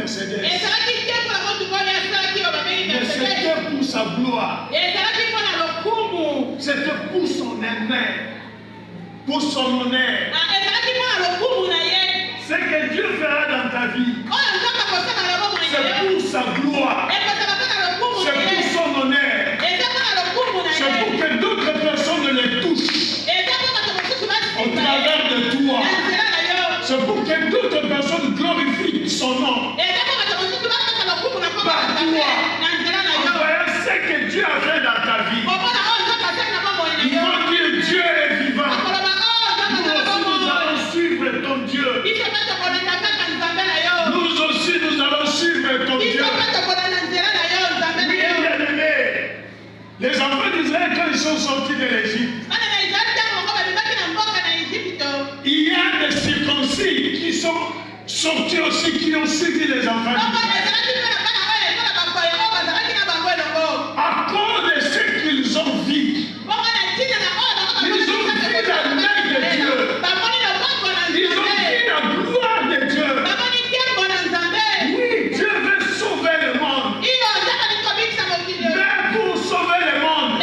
Mercedes. Mais c'était pour sa gloire. C'était pour son honneur. Pour son honneur. Ce que Dieu fera dans ta vie, c'est pour sa gloire. C'est pour son honneur. C'est pour que d'autres personnes les touchent au travers de toi. C'est pour que d'autres personnes glorifient son nom par toi. En voyant ce que Dieu a fait dans ta vie, ils vont dire Dieu est vivant. Nous aussi nous allons suivre ton Dieu. Nous aussi nous allons suivre ton Dieu. Oui, bien-aimés, les enfants d'Israël quand ils sont sortis de l'Égypte, il y a des circoncis qui sont sortis aussi, qui ont suivi les enfants d'Israël. À cause de ce qu'ils ont vu, ils ont vu la main de Dieu. Ils ont vu la gloire de Dieu. Oui, Dieu veut sauver le monde. Mais pour sauver le monde,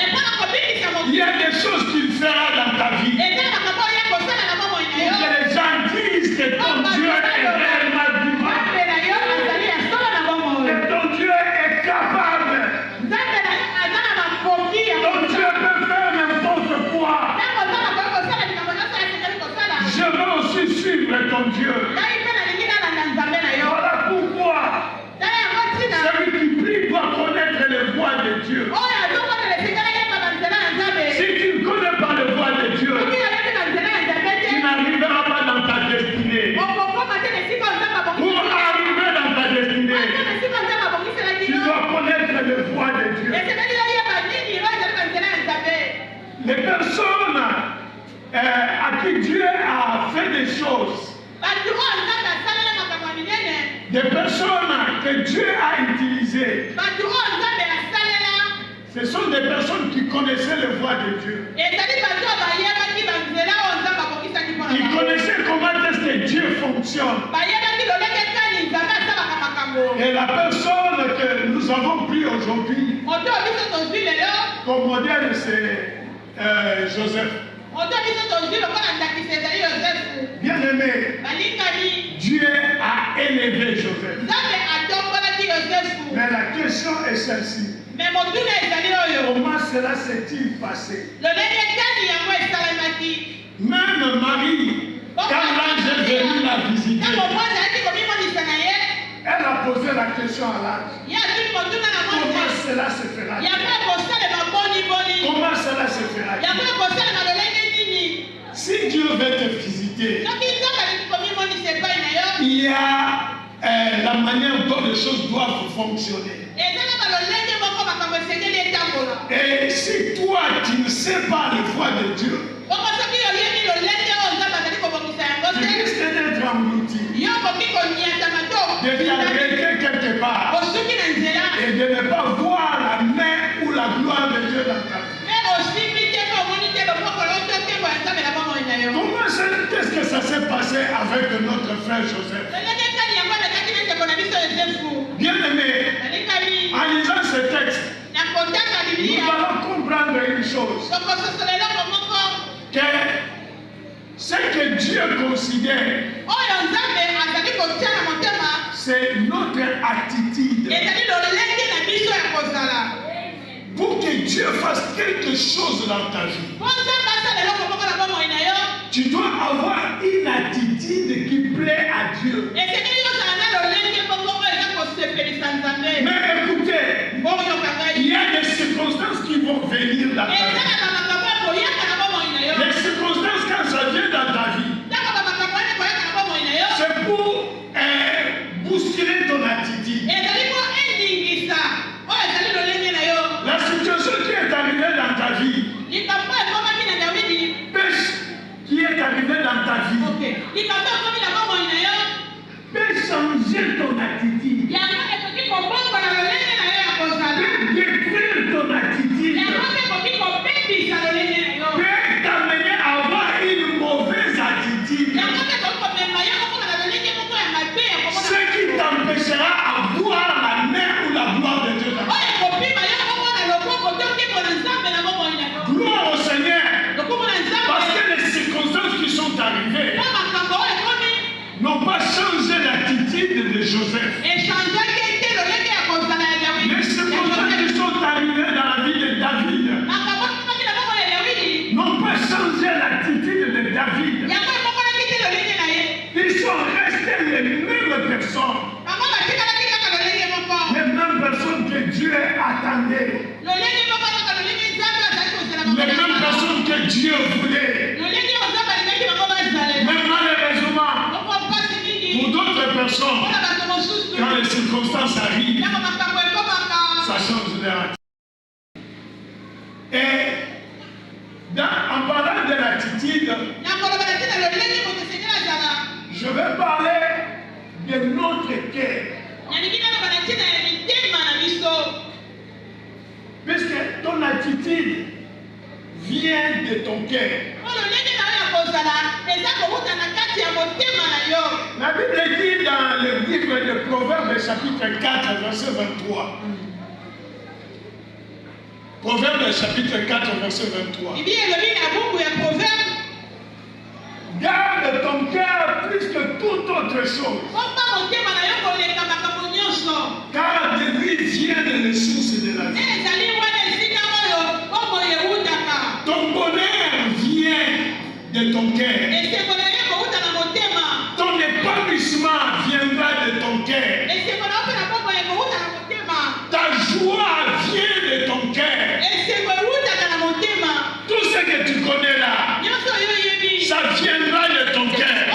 il y a des choses qu'il fera dans ta vie. Pour que les gens disent que ton Dieu est réellement vivant. Que ton Dieu est capable. Ton Dieu peut faire n'importe quoi. Je veux aussi suivre ton Dieu. Voilà pourquoi celui qui prie doit connaître les voies de Dieu. Si tu ne connais pas les voies de Dieu, tu n'arriveras pas dans ta destinée. Pour arriver dans ta destinée, tu dois connaître les voies de Dieu. Les personnes à qui Dieu a fait des choses, des personnes que Dieu a utilisées, ce sont des personnes qui connaissaient les voies de Dieu. Ils connaissaient comment est-ce que Dieu fonctionne. Et la personne que nous avons pris aujourd'hui comme modèle, c'est Joseph. Bien aimé, Dieu a élevé Joseph. Mais la question est celle-ci. Comment cela s'est-il passé? Même Marie, quand l'ange est venu la visiter, elle a posé la question à l'ange. Comment cela se fera? Comment cela se fera? Si Dieu veut te visiter, il y a la manière dont les choses doivent fonctionner. Et si toi tu ne sais pas les voies de Dieu, tu risques d'être englouti, de t'arrêter quelque part et de ne pas voir la main ou la gloire de Dieu dans ta vie. Qu'est-ce que ça s'est passé avec notre frère Joseph? Bien aimé, en lisant ce texte, nous allons comprendre une chose, que ce que Dieu considère, c'est notre attitude. Pour que Dieu fasse quelque chose dans ta vie, tu dois avoir une attitude qui plaît à Dieu. Mais écoutez, il y a des circonstances qui vont venir dans ta vie. Les circonstances, quand ça vient dans ta vie, c'est pour bousculer ton attitude. La situation qui est arrivée dans ta vie, pêche qui est arrivée dans ta vie, peut changer ton attitude, peut détruire ton attitude, peut t'amener à avoir une mauvaise attitude, ce qui t'empêchera personnes. Les mêmes personnes que Dieu attendait. Les mêmes personnes que Dieu voulait. Mais malheureusement, pour d'autres personnes, quand les circonstances arrivent, ça change leur attitude. Et en parlant de l'attitude, je vais parler de notre cœur. Puisque ton attitude vient de ton cœur. La Bible dit dans le livre de Proverbes, chapitre 4, verset 23. Proverbes, chapitre 4, verset 23. Garde ton cœur plus que toute autre chose. Car de lui viennent les sources de la vie. Ton bonheur vient de ton cœur. Ton épanouissement viendra de ton cœur. Ta joie vient de ton cœur. Tout ce que tu connais là, ça viendra de ton cœur.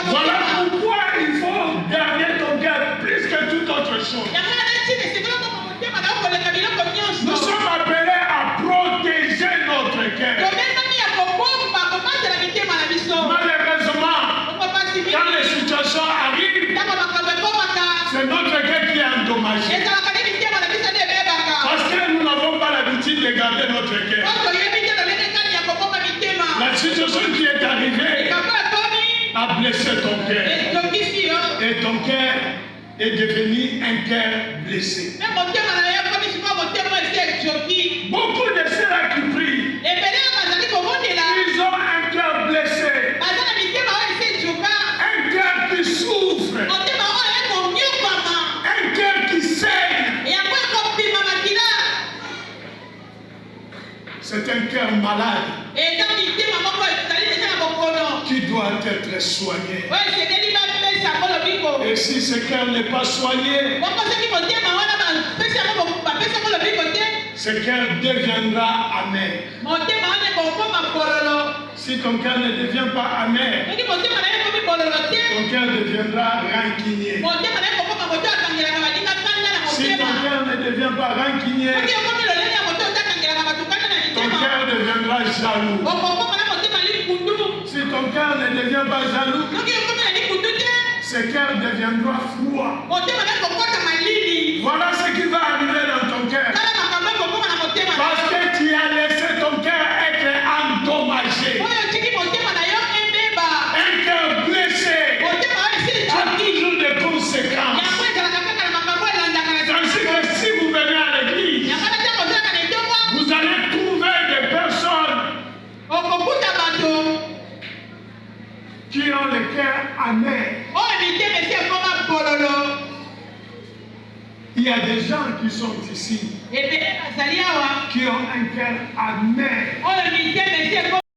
Voilà pourquoi il faut garder ton cœur plus que toute autre chose. Nous sommes appelés à protéger notre cœur. Malheureusement, quand les situations arrivent, c'est notre cœur qui est endommagé. Parce que nous n'avons pas l'habitude de garder notre cœur. La situation qui est arrivée a blessé ton cœur. Et ton cœur est devenu un cœur blessé. Beaucoup de ceux-là qui prient, ils ont un cœur blessé. Un cœur qui souffre. Un cœur qui saigne. C'est un cœur malade qui doit être soigné. Et si ce cœur n'est pas soigné, ce cœur deviendra amer. Si ton cœur ne devient pas amer, ton cœur deviendra rancunier. Si ton cœur ne devient pas rancunier, ton cœur deviendra jaloux. Si ton cœur ne devient pas jaloux, ce cœur deviendra froid. Voilà ce qui va arriver dans ton cœur. Parce que tu as laissé ton cœur être endommagé. Un cœur blessé a toujours des conséquences. Ainsi que si vous venez à l'église, vous allez trouver des personnes qui ont le cœur amer. Il y a des gens qui sont ici qui ont un cœur amer.